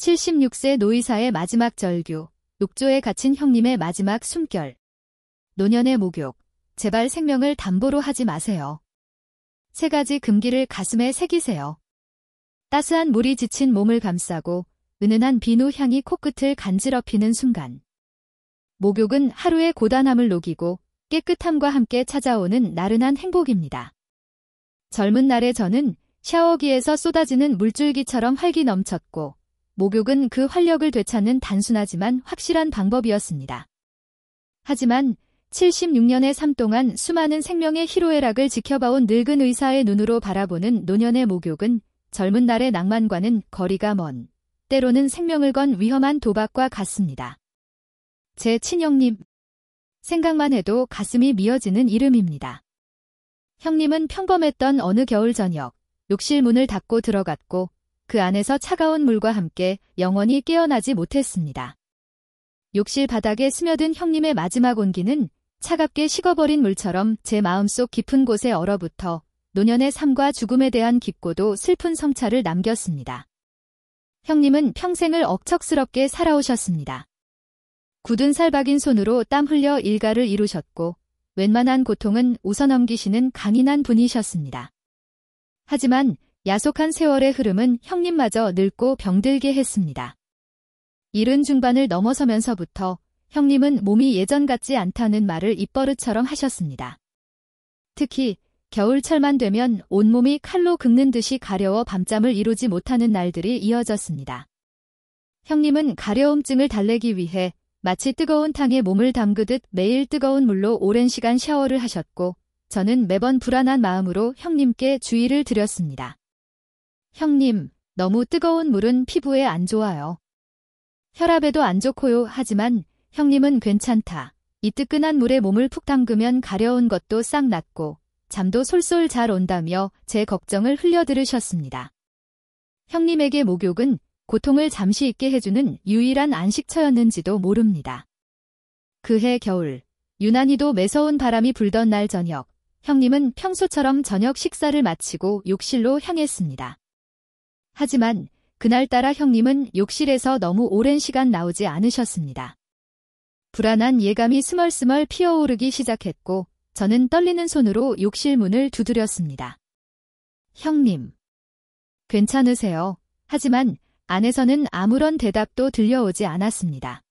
76세 노의사의 마지막 절규, 욕조에 갇힌 형님의 마지막 숨결. 노년의 목욕, 제발 생명을 담보로 하지 마세요. 3가지 금기를 가슴에 새기세요. 따스한 물이 지친 몸을 감싸고 은은한 비누 향이 코끝을 간지럽히는 순간. 목욕은 하루의 고단함을 녹이고 깨끗함과 함께 찾아오는 나른한 행복입니다. 젊은 날의 저는 샤워기에서 쏟아지는 물줄기처럼 활기 넘쳤고 목욕은 그 활력을 되찾는 단순하지만 확실한 방법이었습니다. 하지만 76년의 삶 동안 수많은 생명의 희로애락을 지켜봐온 늙은 의사의 눈으로 바라보는 노년의 목욕은 젊은 날의 낭만과는 거리가 먼, 때로는 생명을 건 위험한 도박과 같습니다. 제 친형님. 생각만 해도 가슴이 미어지는 이름입니다. 형님은 평범했던 어느 겨울 저녁, 욕실 문을 닫고 들어갔고 그 안에서 차가운 물과 함께 영원히 깨어나지 못했습니다. 욕실 바닥에 스며든 형님의 마지막 온기는 차갑게 식어버린 물처럼 제 마음속 깊은 곳에 얼어붙어 노년의 삶과 죽음에 대한 깊고도 슬픈 성찰을 남겼습니다. 형님은 평생을 억척스럽게 살아오셨습니다. 굳은 살 박인 손으로 땀 흘려 일가를 이루셨고 웬만한 고통은 웃어넘기시는 강인한 분이셨습니다. 하지만 야속한 세월의 흐름은 형님마저 늙고 병들게 했습니다. 70 중반을 넘어서면서부터 형님은 몸이 예전 같지 않다는 말을 입버릇처럼 하셨습니다. 특히 겨울철만 되면 온몸이 칼로 긁는 듯이 가려워 밤잠을 이루지 못하는 날들이 이어졌습니다. 형님은 가려움증을 달래기 위해 마치 뜨거운 탕에 몸을 담그듯 매일 뜨거운 물로 오랜 시간 샤워를 하셨고 저는 매번 불안한 마음으로 형님께 주의를 드렸습니다. 형님, 너무 뜨거운 물은 피부에 안 좋아요. 혈압에도 안 좋고요. 하지만 형님은 괜찮다. 이 뜨끈한 물에 몸을 푹 담그면 가려운 것도 싹 낫고 잠도 솔솔 잘 온다며 제 걱정을 흘려들으셨습니다. 형님에게 목욕은 고통을 잠시 잊게 해주는 유일한 안식처였는지도 모릅니다. 그해 겨울, 유난히도 매서운 바람이 불던 날 저녁, 형님은 평소처럼 저녁 식사를 마치고 욕실로 향했습니다. 하지만 그날따라 형님은 욕실에서 너무 오랜 시간 나오지 않으셨습니다. 불안한 예감이 스멀스멀 피어오르기 시작했고 저는 떨리는 손으로 욕실 문을 두드렸습니다. 형님. 괜찮으세요? 하지만 안에서는 아무런 대답도 들려오지 않았습니다.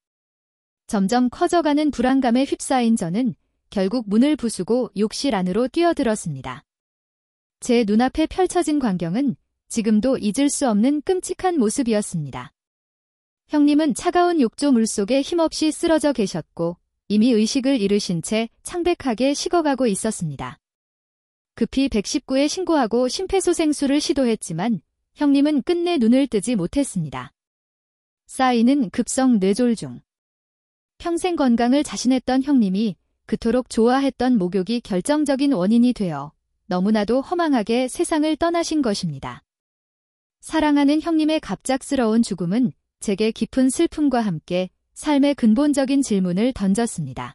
점점 커져가는 불안감에 휩싸인 저는 결국 문을 부수고 욕실 안으로 뛰어들었습니다. 제 눈앞에 펼쳐진 광경은 지금도 잊을 수 없는 끔찍한 모습이었습니다. 형님은 차가운 욕조 물속에 힘없이 쓰러져 계셨고 이미 의식을 잃으신 채 창백하게 식어가고 있었습니다. 급히 119에 신고하고 심폐소생술을 시도했지만 형님은 끝내 눈을 뜨지 못했습니다. 쌓이는 급성 뇌졸중. 평생 건강을 자신했던 형님이 그토록 좋아했던 목욕이 결정적인 원인이 되어 너무나도 허망하게 세상을 떠나신 것입니다. 사랑하는 형님의 갑작스러운 죽음은 제게 깊은 슬픔과 함께 삶의 근본적인 질문을 던졌습니다.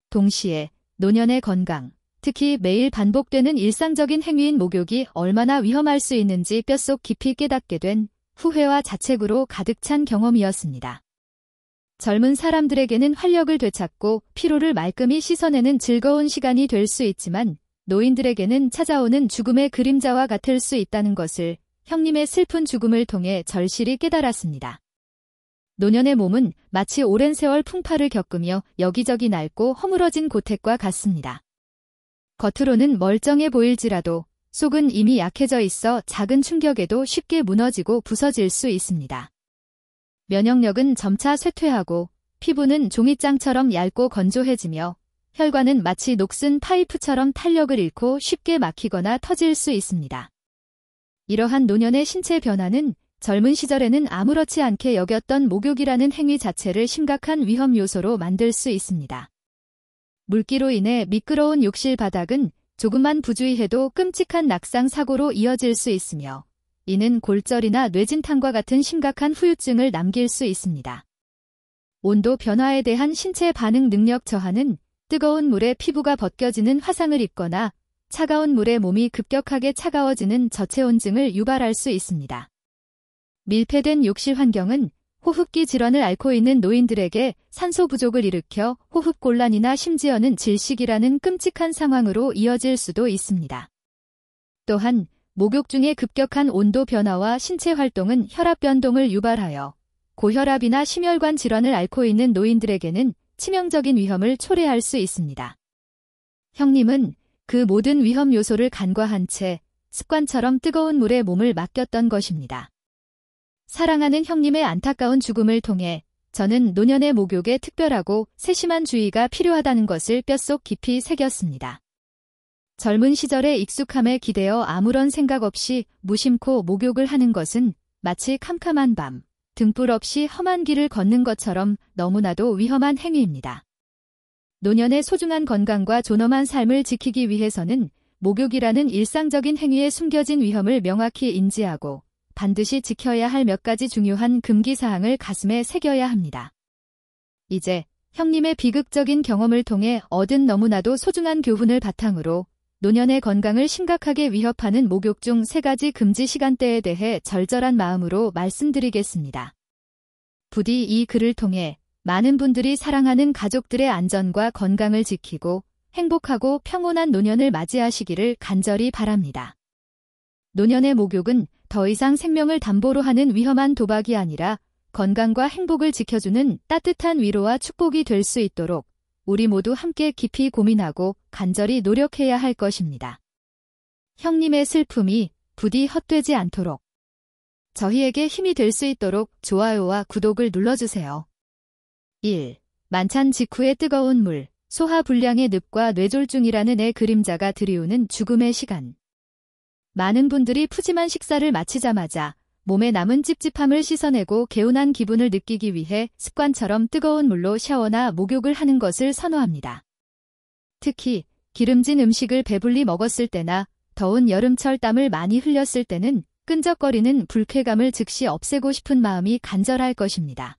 동시에 노년의 건강, 특히 매일 반복되는 일상적인 행위인 목욕이 얼마나 위험할 수 있는지 뼛속 깊이 깨닫게 된 후회와 자책으로 가득 찬 경험이었습니다. 젊은 사람들에게는 활력을 되찾고 피로를 말끔히 씻어내는 즐거운 시간이 될 수 있지만 노인들에게는 찾아오는 죽음의 그림자와 같을 수 있다는 것을 형님의 슬픈 죽음을 통해 절실히 깨달았습니다. 노년의 몸은 마치 오랜 세월 풍파를 겪으며 여기저기 낡고 허물어진 고택과 같습니다. 겉으로는 멀쩡해 보일지라도 속은 이미 약해져 있어 작은 충격에도 쉽게 무너지고 부서질 수 있습니다. 면역력은 점차 쇠퇴하고 피부는 종이장처럼 얇고 건조해지며 혈관은 마치 녹슨 파이프처럼 탄력을 잃고 쉽게 막히거나 터질 수 있습니다. 이러한 노년의 신체 변화는 젊은 시절에는 아무렇지 않게 여겼던 목욕이라는 행위 자체를 심각한 위험 요소로 만들 수 있습니다. 물기로 인해 미끄러운 욕실 바닥은 조금만 부주의해도 끔찍한 낙상 사고로 이어질 수 있으며 이는 골절이나 뇌진탕과 같은 심각한 후유증을 남길 수 있습니다. 온도 변화에 대한 신체 반응 능력 저하는 뜨거운 물에 피부가 벗겨지는 화상을 입거나 차가운 물에 몸이 급격하게 차가워지는 저체온증을 유발할 수 있습니다. 밀폐된 욕실 환경은 호흡기 질환을 앓고 있는 노인들에게 산소 부족을 일으켜 호흡곤란이나 심지어는 질식이라는 끔찍한 상황으로 이어질 수도 있습니다. 또한 목욕 중의 급격한 온도 변화와 신체 활동은 혈압 변동을 유발하여 고혈압이나 심혈관 질환을 앓고 있는 노인들에게는 치명적인 위험을 초래할 수 있습니다. 형님은 그 모든 위험 요소를 간과한 채 습관처럼 뜨거운 물에 몸을 맡겼던 것입니다. 사랑하는 형님의 안타까운 죽음을 통해 저는 노년의 목욕에 특별하고 세심한 주의가 필요하다는 것을 뼛속 깊이 새겼습니다. 젊은 시절의 익숙함에 기대어 아무런 생각 없이 무심코 목욕을 하는 것은 마치 캄캄한 밤, 등불 없이 험한 길을 걷는 것처럼 너무나도 위험한 행위입니다. 노년의 소중한 건강과 존엄한 삶을 지키기 위해서는 목욕이라는 일상적인 행위에 숨겨진 위험을 명확히 인지하고 반드시 지켜야 할 몇 가지 중요한 금기사항을 가슴에 새겨야 합니다. 이제 형님의 비극적인 경험을 통해 얻은 너무나도 소중한 교훈을 바탕으로 노년의 건강을 심각하게 위협하는 목욕 중 3가지 금지 시간대에 대해 절절한 마음으로 말씀드리겠습니다. 부디 이 글을 통해 많은 분들이 사랑하는 가족들의 안전과 건강을 지키고 행복하고 평온한 노년을 맞이하시기를 간절히 바랍니다. 노년의 목욕은 더 이상 생명을 담보로 하는 위험한 도박이 아니라 건강과 행복을 지켜주는 따뜻한 위로와 축복이 될 수 있도록 우리 모두 함께 깊이 고민하고 간절히 노력해야 할 것입니다. 형님의 슬픔이 부디 헛되지 않도록 저희에게 힘이 될 수 있도록 좋아요와 구독을 눌러주세요. 1. 만찬 직후의 뜨거운 물, 소화불량의 늪과 뇌졸중이라는 애 그림자가 드리우는 죽음의 시간. 많은 분들이 푸짐한 식사를 마치자마자 몸에 남은 찝찝함을 씻어내고 개운한 기분을 느끼기 위해 습관처럼 뜨거운 물로 샤워나 목욕을 하는 것을 선호합니다. 특히 기름진 음식을 배불리 먹었을 때나 더운 여름철 땀을 많이 흘렸을 때는 끈적거리는 불쾌감을 즉시 없애고 싶은 마음이 간절할 것입니다.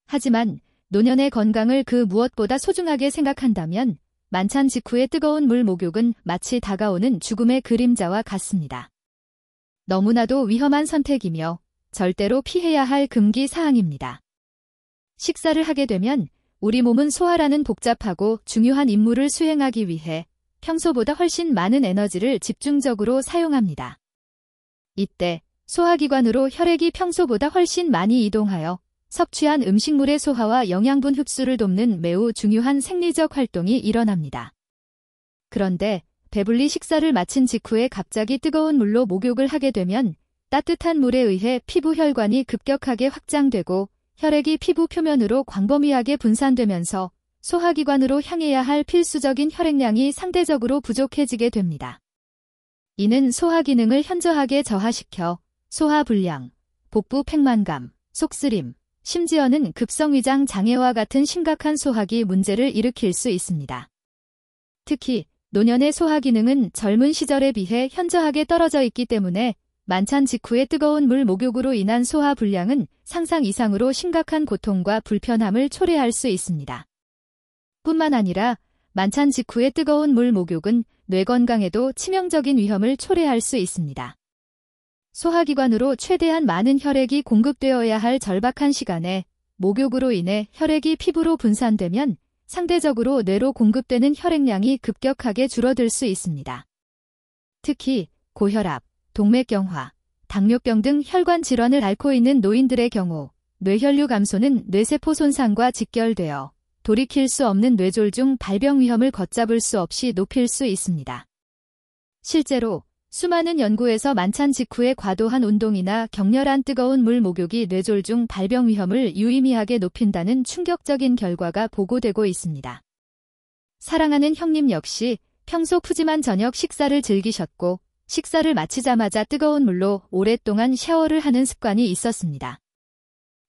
하지만 노년의 건강을 그 무엇보다 소중하게 생각한다면 만찬 직후의 뜨거운 물 목욕은 마치 다가오는 죽음의 그림자와 같습니다. 너무나도 위험한 선택이며 절대로 피해야 할 금기 사항입니다. 식사를 하게 되면 우리 몸은 소화라는 복잡하고 중요한 임무를 수행하기 위해 평소보다 훨씬 많은 에너지를 집중적으로 사용합니다. 이때 소화기관으로 혈액이 평소보다 훨씬 많이 이동하여 섭취한 음식물의 소화와 영양분 흡수를 돕는 매우 중요한 생리적 활동이 일어납니다. 그런데 배불리 식사를 마친 직후에 갑자기 뜨거운 물로 목욕을 하게 되면 따뜻한 물에 의해 피부 혈관이 급격하게 확장되고 혈액이 피부 표면으로 광범위하게 분산되면서 소화기관으로 향해야 할 필수적인 혈액량이 상대적으로 부족해지게 됩니다. 이는 소화 기능을 현저하게 저하시켜 소화불량, 복부 팽만감, 속쓰림, 심지어는 급성위장 장애와 같은 심각한 소화기 문제를 일으킬 수 있습니다. 특히 노년의 소화 기능은 젊은 시절에 비해 현저하게 떨어져 있기 때문에 만찬 직후의 뜨거운 물 목욕으로 인한 소화 불량은 상상 이상으로 심각한 고통과 불편함을 초래할 수 있습니다. 뿐만 아니라 만찬 직후의 뜨거운 물 목욕은 뇌 건강에도 치명적인 위험을 초래할 수 있습니다. 소화기관으로 최대한 많은 혈액이 공급되어야 할 절박한 시간에 목욕으로 인해 혈액이 피부로 분산되면 상대적으로 뇌로 공급되는 혈액량이 급격하게 줄어들 수 있습니다. 특히 고혈압, 동맥경화, 당뇨병 등 혈관 질환을 앓고 있는 노인들의 경우 뇌혈류 감소는 뇌세포 손상과 직결되어 돌이킬 수 없는 뇌졸중 발병 위험을 걷잡을 수 없이 높일 수 있습니다. 실제로 수많은 연구에서 만찬 직후의 과도한 운동이나 격렬한 뜨거운 물 목욕이 뇌졸중 발병 위험을 유의미하게 높인다는 충격적인 결과가 보고되고 있습니다. 사랑하는 형님 역시 평소 푸짐한 저녁 식사를 즐기셨고 식사를 마치자마자 뜨거운 물로 오랫동안 샤워를 하는 습관이 있었습니다.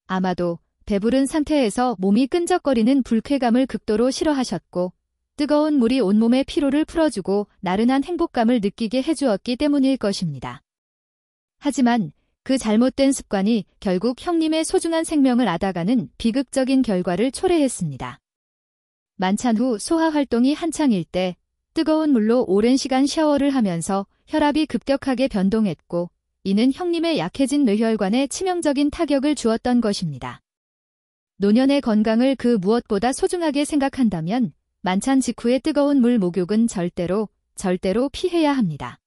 아마도 배부른 상태에서 몸이 끈적거리는 불쾌감을 극도로 싫어하셨고 뜨거운 물이 온몸의 피로를 풀어주고 나른한 행복감을 느끼게 해주었기 때문일 것입니다. 하지만 그 잘못된 습관이 결국 형님의 소중한 생명을 앗아가는 비극적인 결과를 초래했습니다. 만찬 후 소화 활동이 한창일 때 뜨거운 물로 오랜 시간 샤워를 하면서 혈압이 급격하게 변동했고 이는 형님의 약해진 뇌혈관에 치명적인 타격을 주었던 것입니다. 노년의 건강을 그 무엇보다 소중하게 생각한다면 만찬 직후의 뜨거운 물 목욕은 절대로 피해야 합니다.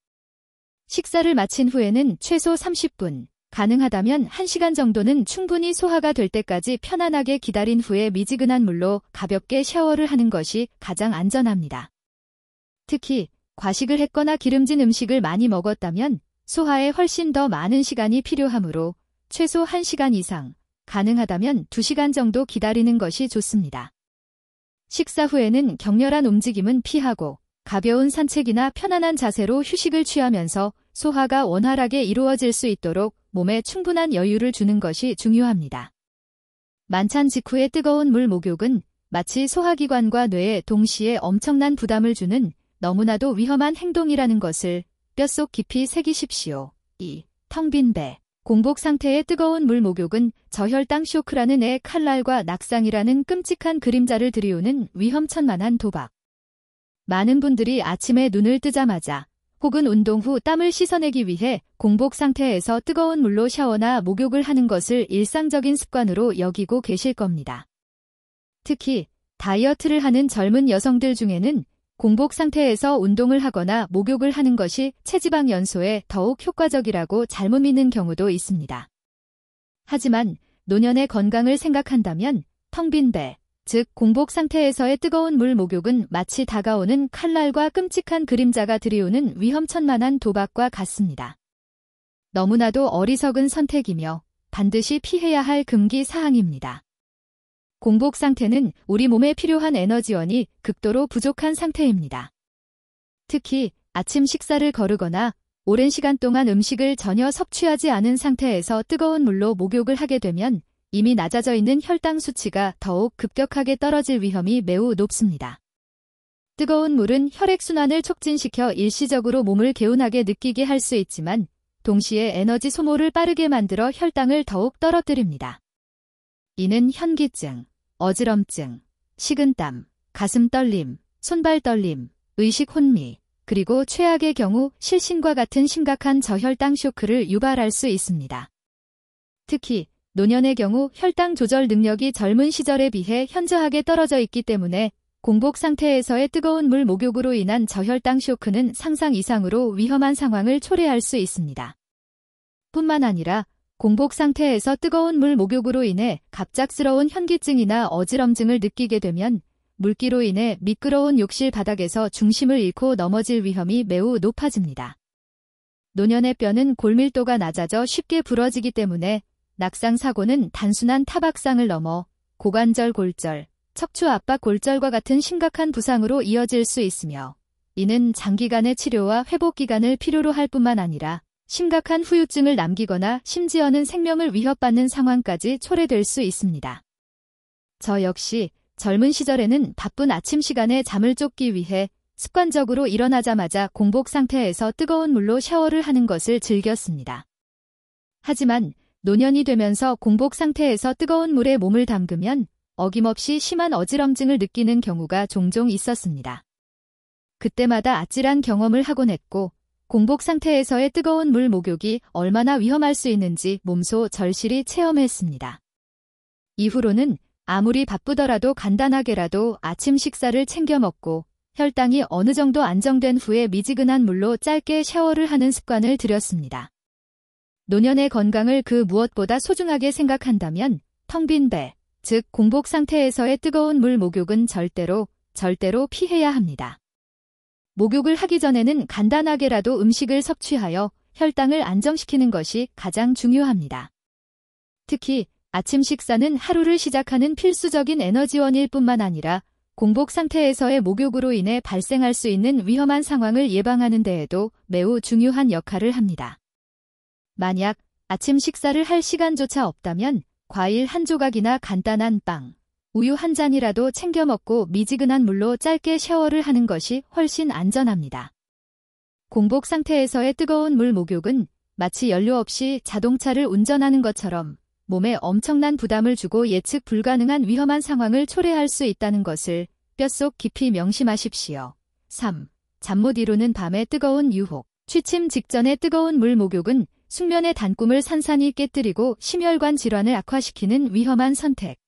식사를 마친 후에는 최소 30분, 가능하다면 1시간 정도는 충분히 소화가 될 때까지 편안하게 기다린 후에 미지근한 물로 가볍게 샤워를 하는 것이 가장 안전합니다. 특히 과식을 했거나 기름진 음식을 많이 먹었다면 소화에 훨씬 더 많은 시간이 필요하므로 최소 1시간 이상, 가능하다면 2시간 정도 기다리는 것이 좋습니다. 식사 후에는 격렬한 움직임은 피하고 가벼운 산책이나 편안한 자세로 휴식을 취하면서 소화가 원활하게 이루어질 수 있도록 몸에 충분한 여유를 주는 것이 중요합니다. 만찬 직후의 뜨거운 물 목욕은 마치 소화기관과 뇌에 동시에 엄청난 부담을 주는 너무나도 위험한 행동이라는 것을 뼛속 깊이 새기십시오. 2. 텅 빈 배. 공복 상태의 뜨거운 물 목욕은 저혈당 쇼크라는 애 칼날과 낙상이라는 끔찍한 그림자를 들이우는 위험천만한 도박. 많은 분들이 아침에 눈을 뜨자마자 혹은 운동 후 땀을 씻어내기 위해 공복 상태에서 뜨거운 물로 샤워나 목욕을 하는 것을 일상적인 습관으로 여기고 계실 겁니다. 특히 다이어트를 하는 젊은 여성들 중에는 공복 상태에서 운동을 하거나 목욕을 하는 것이 체지방 연소에 더욱 효과적이라고 잘못 믿는 경우도 있습니다. 하지만 노년의 건강을 생각한다면 텅 빈 배, 즉 공복 상태에서의 뜨거운 물 목욕은 마치 다가오는 칼날과 끔찍한 그림자가 들이우는 위험천만한 도박과 같습니다. 너무나도 어리석은 선택이며 반드시 피해야 할 금기 사항입니다. 공복 상태는 우리 몸에 필요한 에너지원이 극도로 부족한 상태입니다. 특히 아침 식사를 거르거나 오랜 시간 동안 음식을 전혀 섭취하지 않은 상태에서 뜨거운 물로 목욕을 하게 되면 이미 낮아져 있는 혈당 수치가 더욱 급격하게 떨어질 위험이 매우 높습니다. 뜨거운 물은 혈액순환을 촉진시켜 일시적으로 몸을 개운하게 느끼게 할 수 있지만 동시에 에너지 소모를 빠르게 만들어 혈당을 더욱 떨어뜨립니다. 이는 현기증, 어지럼증, 식은땀, 가슴 떨림, 손발 떨림, 의식 혼미, 그리고 최악의 경우 실신과 같은 심각한 저혈당 쇼크를 유발할 수 있습니다. 특히 노년의 경우 혈당 조절 능력이 젊은 시절에 비해 현저하게 떨어져 있기 때문에 공복 상태에서의 뜨거운 물 목욕으로 인한 저혈당 쇼크는 상상 이상으로 위험한 상황을 초래할 수 있습니다. 뿐만 아니라 공복 상태에서 뜨거운 물 목욕으로 인해 갑작스러운 현기증이나 어지럼증을 느끼게 되면 물기로 인해 미끄러운 욕실 바닥에서 중심을 잃고 넘어질 위험이 매우 높아집니다. 노년의 뼈는 골밀도가 낮아져 쉽게 부러지기 때문에 낙상 사고는 단순한 타박상을 넘어 고관절 골절, 척추 압박 골절과 같은 심각한 부상으로 이어질 수 있으며 이는 장기간의 치료와 회복 기간을 필요로 할 뿐만 아니라 심각한 후유증을 남기거나 심지어는 생명을 위협받는 상황까지 초래될 수 있습니다. 저 역시 젊은 시절에는 바쁜 아침 시간에 잠을 쫓기 위해 습관적으로 일어나자마자 공복 상태에서 뜨거운 물로 샤워를 하는 것을 즐겼습니다. 하지만 노년이 되면서 공복 상태에서 뜨거운 물에 몸을 담그면 어김없이 심한 어지럼증을 느끼는 경우가 종종 있었습니다. 그때마다 아찔한 경험을 하곤 했고 공복 상태에서의 뜨거운 물 목욕이 얼마나 위험할 수 있는지 몸소 절실히 체험했습니다. 이후로는 아무리 바쁘더라도 간단하게라도 아침 식사를 챙겨 먹고 혈당이 어느 정도 안정된 후에 미지근한 물로 짧게 샤워를 하는 습관을 들였습니다. 노년의 건강을 그 무엇보다 소중하게 생각한다면 텅 빈 배, 즉 공복 상태에서의 뜨거운 물 목욕은 절대로 피해야 합니다. 목욕을 하기 전에는 간단하게라도 음식을 섭취하여 혈당을 안정시키는 것이 가장 중요합니다. 특히 아침 식사는 하루를 시작하는 필수적인 에너지원일 뿐만 아니라 공복 상태에서의 목욕으로 인해 발생할 수 있는 위험한 상황을 예방하는 데에도 매우 중요한 역할을 합니다. 만약 아침 식사를 할 시간조차 없다면 과일 한 조각이나 간단한 빵, 우유 한 잔이라도 챙겨 먹고 미지근한 물로 짧게 샤워를 하는 것이 훨씬 안전합니다. 공복 상태에서의 뜨거운 물 목욕은 마치 연료 없이 자동차를 운전하는 것처럼 몸에 엄청난 부담을 주고 예측 불가능한 위험한 상황을 초래할 수 있다는 것을 뼛속 깊이 명심하십시오. 3. 잠 못 이루는 밤의 뜨거운 유혹. 취침 직전의 뜨거운 물 목욕은 숙면의 단꿈을 산산이 깨뜨리고 심혈관 질환을 악화시키는 위험한 선택.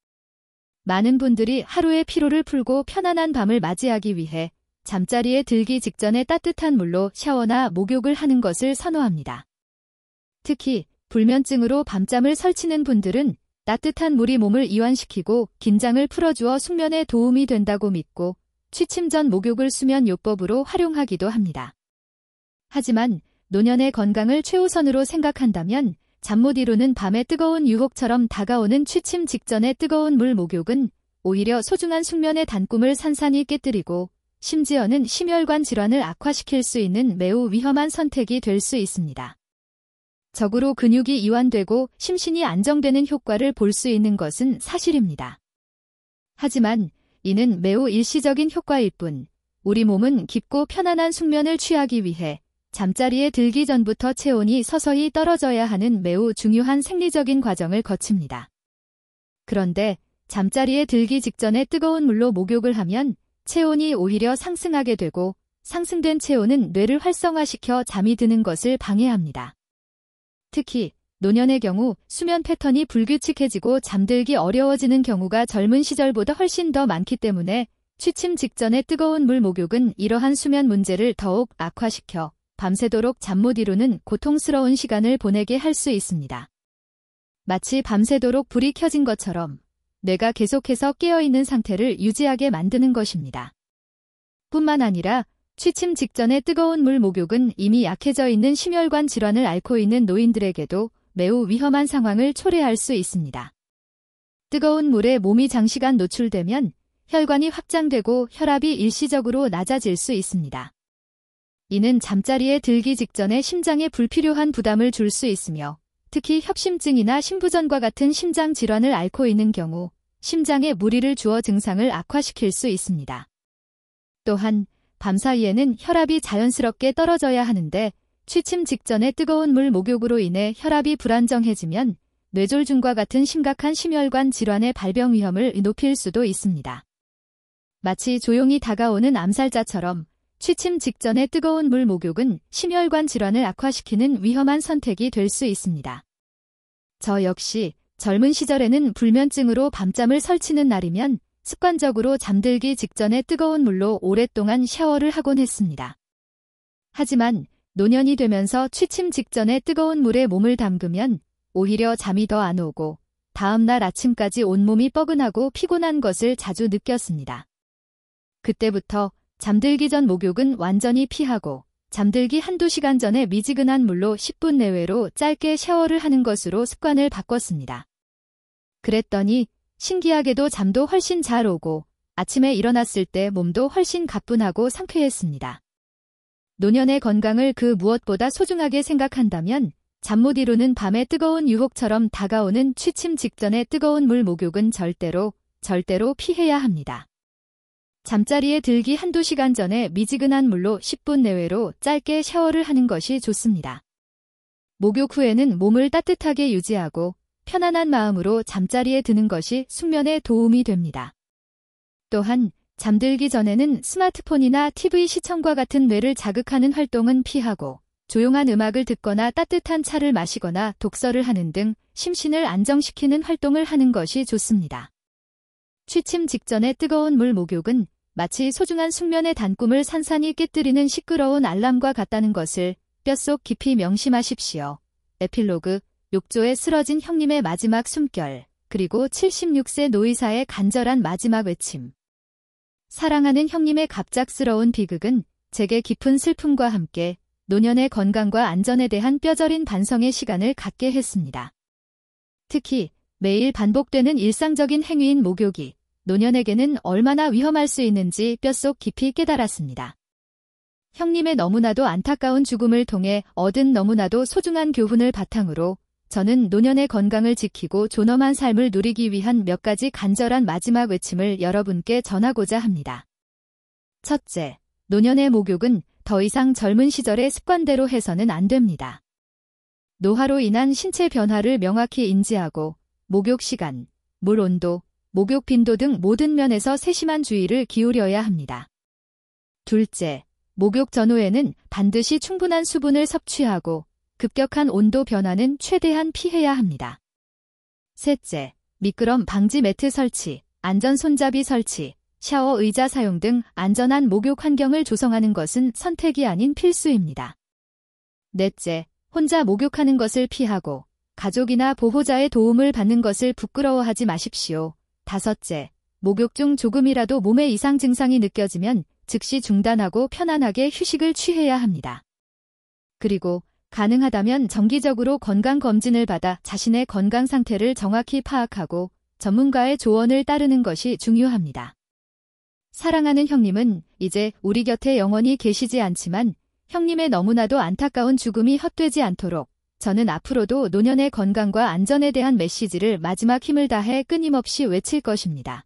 많은 분들이 하루의 피로를 풀고 편안한 밤을 맞이하기 위해 잠자리에 들기 직전에 따뜻한 물로 샤워나 목욕을 하는 것을 선호합니다. 특히 불면증으로 밤잠을 설치는 분들은 따뜻한 물이 몸을 이완시키고 긴장을 풀어주어 숙면에 도움이 된다고 믿고 취침 전 목욕을 수면 요법으로 활용하기도 합니다. 하지만 노년의 건강을 최우선으로 생각한다면 잠 못 이루는 밤의 뜨거운 유혹처럼 다가오는 취침 직전의 뜨거운 물 목욕은 오히려 소중한 숙면의 단꿈을 산산이 깨뜨리고 심지어는 심혈관 질환을 악화시킬 수 있는 매우 위험한 선택이 될 수 있습니다. 적으로 근육이 이완되고 심신이 안정되는 효과를 볼 수 있는 것은 사실입니다. 하지만 이는 매우 일시적인 효과일 뿐, 우리 몸은 깊고 편안한 숙면을 취하기 위해 잠자리에 들기 전부터 체온이 서서히 떨어져야 하는 매우 중요한 생리적인 과정을 거칩니다. 그런데 잠자리에 들기 직전에 뜨거운 물로 목욕을 하면 체온이 오히려 상승하게 되고 상승된 체온은 뇌를 활성화시켜 잠이 드는 것을 방해합니다. 특히 노년의 경우 수면 패턴이 불규칙해지고 잠들기 어려워지는 경우가 젊은 시절보다 훨씬 더 많기 때문에 취침 직전의 뜨거운 물 목욕은 이러한 수면 문제를 더욱 악화시켜 밤새도록 잠 못 이루는 고통스러운 시간을 보내게 할 수 있습니다. 마치 밤새도록 불이 켜진 것처럼 뇌가 계속해서 깨어있는 상태를 유지하게 만드는 것입니다. 뿐만 아니라 취침 직전의 뜨거운 물 목욕은 이미 약해져 있는 심혈관 질환을 앓고 있는 노인들에게도 매우 위험한 상황을 초래할 수 있습니다. 뜨거운 물에 몸이 장시간 노출되면 혈관이 확장되고 혈압이 일시적으로 낮아질 수 있습니다. 이는 잠자리에 들기 직전에 심장에 불필요한 부담을 줄 수 있으며 특히 협심증이나 심부전과 같은 심장 질환을 앓고 있는 경우 심장에 무리를 주어 증상을 악화시킬 수 있습니다. 또한 밤사이에는 혈압이 자연스럽게 떨어져야 하는데 취침 직전에 뜨거운 물 목욕으로 인해 혈압이 불안정해지면 뇌졸중과 같은 심각한 심혈관 질환의 발병 위험을 높일 수도 있습니다. 마치 조용히 다가오는 암살자처럼 취침 직전의 뜨거운 물 목욕은 심혈관 질환을 악화시키는 위험한 선택이 될 수 있습니다. 저 역시 젊은 시절에는 불면증으로 밤잠을 설치는 날이면 습관적으로 잠들기 직전에 뜨거운 물로 오랫동안 샤워를 하곤 했습니다. 하지만 노년이 되면서 취침 직전에 뜨거운 물에 몸을 담그면 오히려 잠이 더 안 오고 다음날 아침까지 온몸이 뻐근하고 피곤한 것을 자주 느꼈습니다. 그때부터 잠들기 전 목욕은 완전히 피하고 잠들기 한두 시간 전에 미지근한 물로 10분 내외로 짧게 샤워를 하는 것으로 습관을 바꿨습니다. 그랬더니 신기하게도 잠도 훨씬 잘 오고 아침에 일어났을 때 몸도 훨씬 가뿐하고 상쾌했습니다. 노년의 건강을 그 무엇보다 소중하게 생각한다면 잠 못 이루는 밤의 뜨거운 유혹처럼 다가오는 취침 직전의 뜨거운 물 목욕은 절대로 피해야 합니다. 잠자리에 들기 한두 시간 전에 미지근한 물로 10분 내외로 짧게 샤워를 하는 것이 좋습니다. 목욕 후에는 몸을 따뜻하게 유지하고 편안한 마음으로 잠자리에 드는 것이 숙면에 도움이 됩니다. 또한 잠들기 전에는 스마트폰이나 TV 시청과 같은 뇌를 자극하는 활동은 피하고 조용한 음악을 듣거나 따뜻한 차를 마시거나 독서를 하는 등 심신을 안정시키는 활동을 하는 것이 좋습니다. 취침 직전의 뜨거운 물 목욕은 마치 소중한 숙면의 단꿈을 산산이 깨뜨리는 시끄러운 알람과 같다는 것을 뼛속 깊이 명심하십시오. 에필로그, 욕조에 쓰러진 형님의 마지막 숨결, 그리고 76세 노의사의 간절한 마지막 외침. 사랑하는 형님의 갑작스러운 비극은 제게 깊은 슬픔과 함께 노년의 건강과 안전에 대한 뼈저린 반성의 시간을 갖게 했습니다. 특히 매일 반복되는 일상적인 행위인 목욕이 노년에게는 얼마나 위험할 수 있는지 뼛속 깊이 깨달았습니다. 형님의 너무나도 안타까운 죽음을 통해 얻은 너무나도 소중한 교훈을 바탕으로 저는 노년의 건강을 지키고 존엄한 삶을 누리기 위한 몇 가지 간절한 마지막 외침을 여러분께 전하고자 합니다. 첫째, 노년의 목욕은 더 이상 젊은 시절의 습관대로 해서는 안 됩니다. 노화로 인한 신체 변화를 명확히 인지하고 목욕 시간, 물 온도, 목욕 빈도 등 모든 면에서 세심한 주의를 기울여야 합니다. 둘째, 목욕 전후에는 반드시 충분한 수분을 섭취하고 급격한 온도 변화는 최대한 피해야 합니다. 셋째, 미끄럼 방지 매트 설치, 안전 손잡이 설치, 샤워 의자 사용 등 안전한 목욕 환경을 조성하는 것은 선택이 아닌 필수입니다. 넷째, 혼자 목욕하는 것을 피하고 가족이나 보호자의 도움을 받는 것을 부끄러워하지 마십시오. 다섯째, 목욕 중 조금이라도 몸에 이상 증상이 느껴지면 즉시 중단하고 편안하게 휴식을 취해야 합니다. 그리고 가능하다면 정기적으로 건강검진을 받아 자신의 건강 상태를 정확히 파악하고 전문가의 조언을 따르는 것이 중요합니다. 사랑하는 형님은 이제 우리 곁에 영원히 계시지 않지만 형님의 너무나도 안타까운 죽음이 헛되지 않도록 저는 앞으로도 노년의 건강과 안전에 대한 메시지를 마지막 힘을 다해 끊임없이 외칠 것입니다.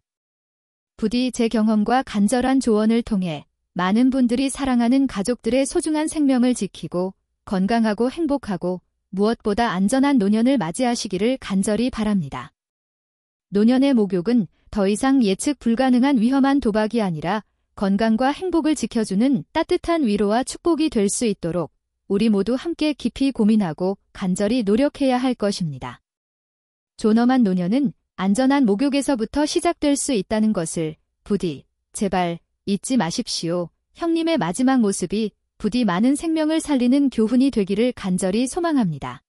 부디 제 경험과 간절한 조언을 통해 많은 분들이 사랑하는 가족들의 소중한 생명을 지키고 건강하고 행복하고 무엇보다 안전한 노년을 맞이하시기를 간절히 바랍니다. 노년의 목욕은 더 이상 예측 불가능한 위험한 도박이 아니라 건강과 행복을 지켜주는 따뜻한 위로와 축복이 될 수 있도록 우리 모두 함께 깊이 고민하고 간절히 노력해야 할 것입니다. 존엄한 노년은 안전한 목욕에서부터 시작될 수 있다는 것을 부디 제발 잊지 마십시오. 형님의 마지막 모습이 부디 많은 생명을 살리는 교훈이 되기를 간절히 소망합니다.